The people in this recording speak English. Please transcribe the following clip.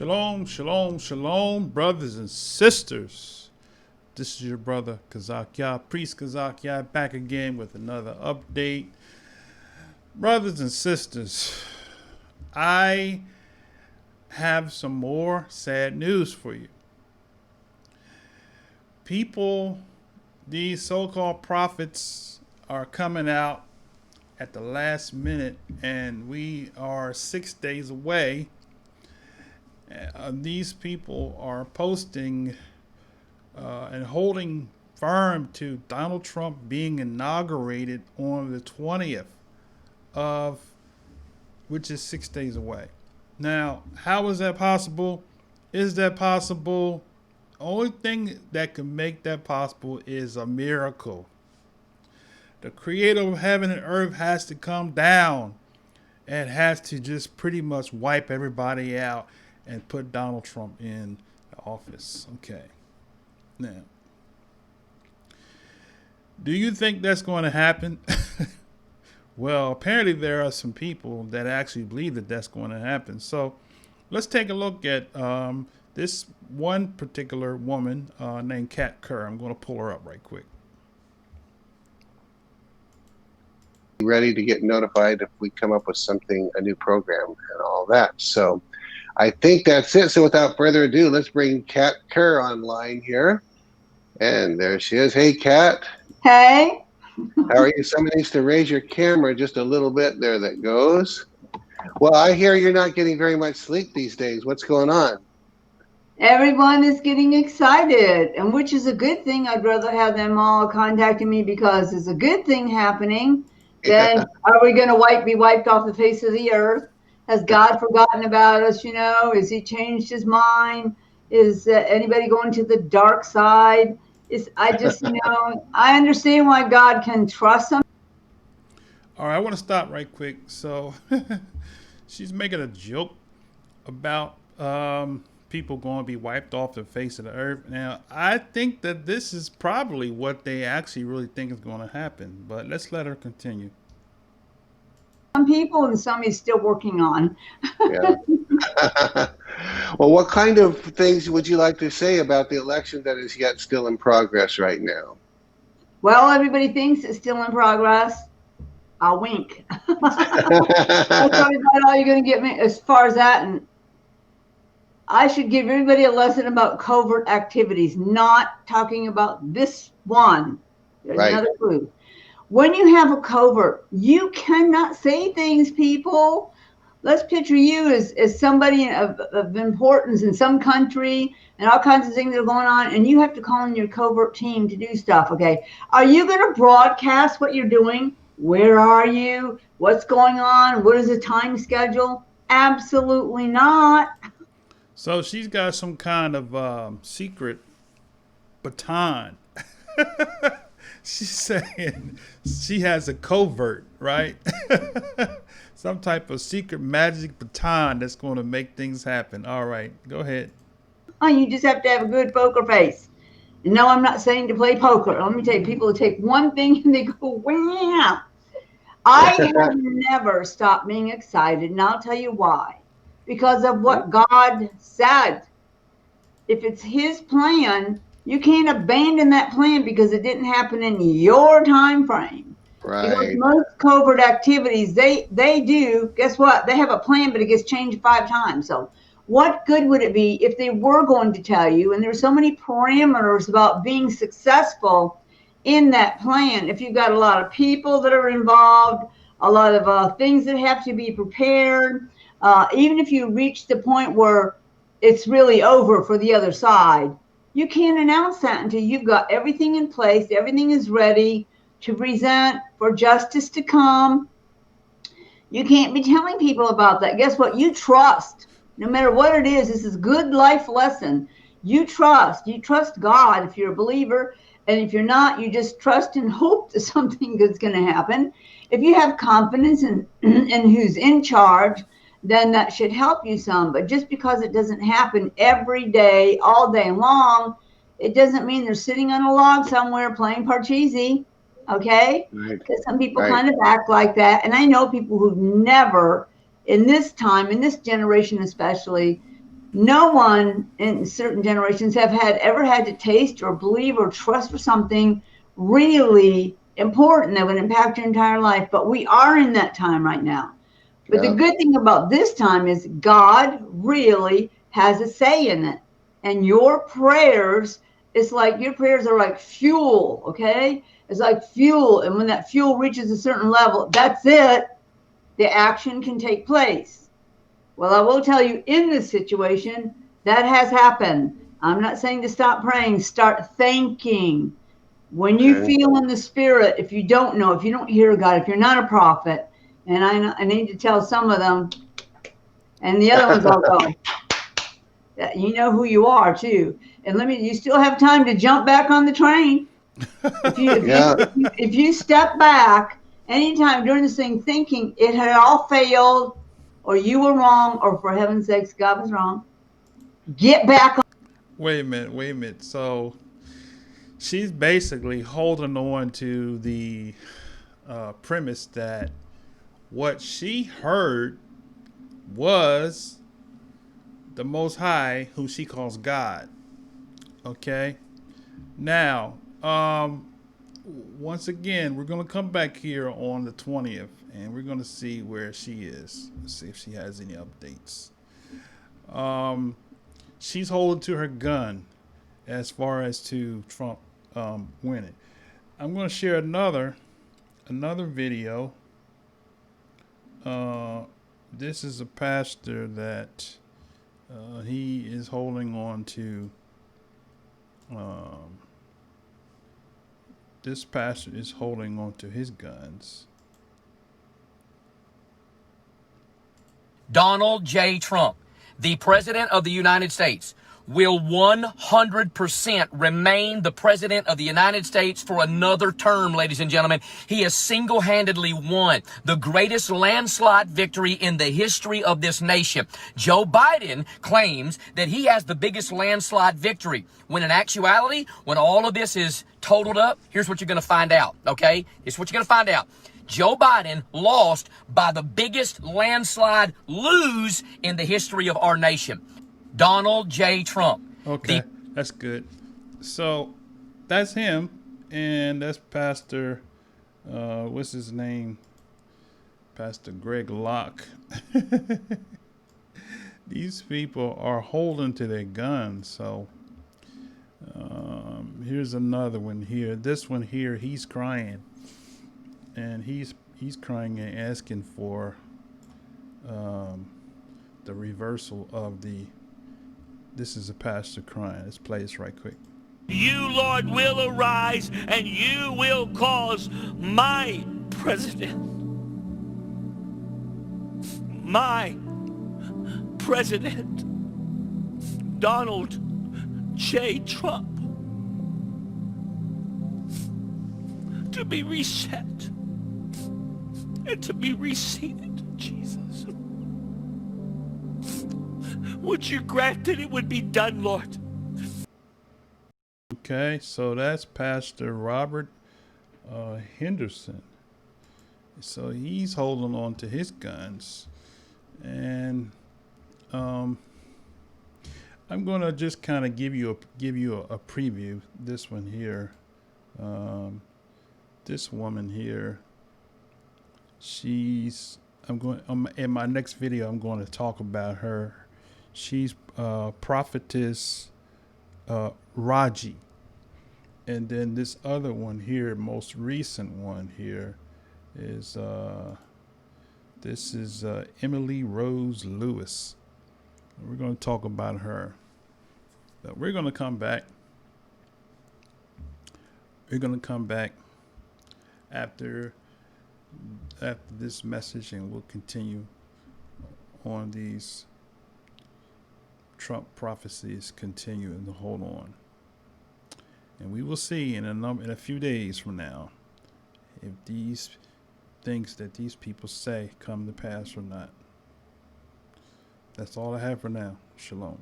Shalom, shalom, shalom, brothers and sisters. This is your brother Kazak Priest Kazak back again with another update. Brothers and sisters, I have some more sad news for you. People, these so-called prophets, are coming out at the last minute, and we are 6 days away. These people are posting and holding firm to Donald Trump being inaugurated on the 20th of, which is 6 days away. Now, how is that possible? Is that possible? Only thing that can make that possible is a miracle. The creator of heaven and earth has to come down and has to just pretty much wipe everybody out and put Donald Trump in the office. Okay. Now, do you think that's going to happen? Well, apparently there are some people that actually believe that that's going to happen. So let's take a look at this one particular woman named Kerr. I'm going to pull her up right quick. Ready to get notified if we come up with something, a new program and all that. So I think that's it. So without further ado, let's bring Kerr online here. And there she is. Hey, Kat. Hey. How are you? Somebody needs to raise your camera just a little bit. There that goes. Well, I hear you're not getting very much sleep these days. What's going on? Everyone is getting excited, and which is a good thing. I'd rather have them all contacting me because there's a good thing happening. Then are we going to be wiped off the face of the earth? Has God forgotten about us? You know, has he changed his mind? Is anybody going to the dark side? I just, I understand why God can trust them. All right, I want to stop right quick. So she's making a joke about people going to be wiped off the face of the earth. Now, I think that this is probably what they actually really think is going to happen. But let's let her continue. Some people and some he's still working on. Yeah. Well, what kind of things would you like to say about the election that is yet still in progress right now? Well, everybody thinks it's still in progress. I'll wink. That's probably about all you're going to get me as far as that. And I should give everybody a lesson about covert activities, not talking about this one. There's right. Another clue. When you have a covert, you cannot say things, people. Let's picture you as somebody of importance in some country and all kinds of things that are going on, and you have to call in your covert team to do stuff, okay? Are you going to broadcast what you're doing? Where are you? What's going on? What is the time schedule? Absolutely not. So she's got some kind of secret baton. She's saying she has a covert, right? Some type of secret magic baton that's going to make things happen. All right, go ahead. Oh, you just have to have a good poker face. And no, I'm not saying to play poker. Let me tell you, people take one thing and they go, wow. I have never stopped being excited, and I'll tell you why. Because of what God said. If it's his plan, you can't abandon that plan because it didn't happen in your time frame. Right. Because most covert activities, they do, guess what? They have a plan, but it gets changed 5 times. So what good would it be if they were going to tell you, and there's so many parameters about being successful in that plan, if you've got a lot of people that are involved, a lot of things that have to be prepared, even if you reach the point where it's really over for the other side, you can't announce that until you've got everything in place, everything is ready to present for justice to come. You can't be telling people about that. Guess what? You trust, no matter what it is. This is a good life lesson. You trust God if you're a believer. And if you're not, you just trust and hope that something good's going to happen. If you have confidence in who's in charge, then that should help you some. But just because it doesn't happen every day, all day long, it doesn't mean they're sitting on a log somewhere playing Parcheesi. Okay? Because some people kind of act like that. And I know people who've never, in this time, in this generation especially, No one in certain generations have ever had to taste or believe or trust for something really important that would impact your entire life. But we are in that time right now. But the good thing about this time is God really has a say in it. And your prayers, it's like your prayers are like fuel, okay? It's like fuel. And when that fuel reaches a certain level, that's it. The action can take place. Well, I will tell you, in this situation, that has happened. I'm not saying to stop praying, start thanking. When you feel in the spirit, if you don't know, if you don't hear God, if you're not a prophet, and I need to tell some of them, and the other ones I'll go, you know who you are too. And you still have time to jump back on the train. If you step back anytime during this thing thinking it had all failed, or you were wrong, or for heaven's sakes, God was wrong, get back on. Wait a minute, wait a minute. So she's basically holding on to the premise that what she heard was the Most High, who she calls God. Okay? Now, once again, we're going to come back here on the 20th and we're going to see where she is. Let's see if she has any updates. She's holding to her gun as far as to Trump winning. I'm going to share another video. This is a pastor that he is holding on to. This pastor is holding on to his guns. Donald J. Trump, the President of the United States, will 100% remain the President of the United States for another term, ladies and gentlemen. He has single-handedly won the greatest landslide victory in the history of this nation. Joe Biden claims that he has the biggest landslide victory, when in actuality, when all of this is totaled up, here's what you're going to find out, okay? Here's what you're going to find out. Joe Biden lost by the biggest landslide lose in the history of our nation. Donald J. Trump. Okay, that's good. So that's him, and that's Pastor, what's his name? Pastor Greg Locke. These people are holding to their guns. So here's another one here. This one here, he's crying, and he's crying and asking for the reversal of the. This is a pastor crying. Let's play this right quick. You, Lord, will arise and you will cause my president, Donald J. Trump, to be reset and to be reseated, Jesus. Would you grant that it would be done, Lord? Okay, so that's Pastor Robert Henderson. So he's holding on to his guns, and I'm gonna just kind of give you a preview. This one here, this woman here. In my next video, I'm going to talk about her. She's prophetess Raji. And then this other one here, most recent one here, is this is Emily Rose Lewis. We're going to talk about her. But we're going to come back. We're going to come back after this message, and we'll continue on these Trump prophecies continuing to hold on. And we will see in a few days from now if these things that these people say come to pass or not. That's all I have for now. Shalom.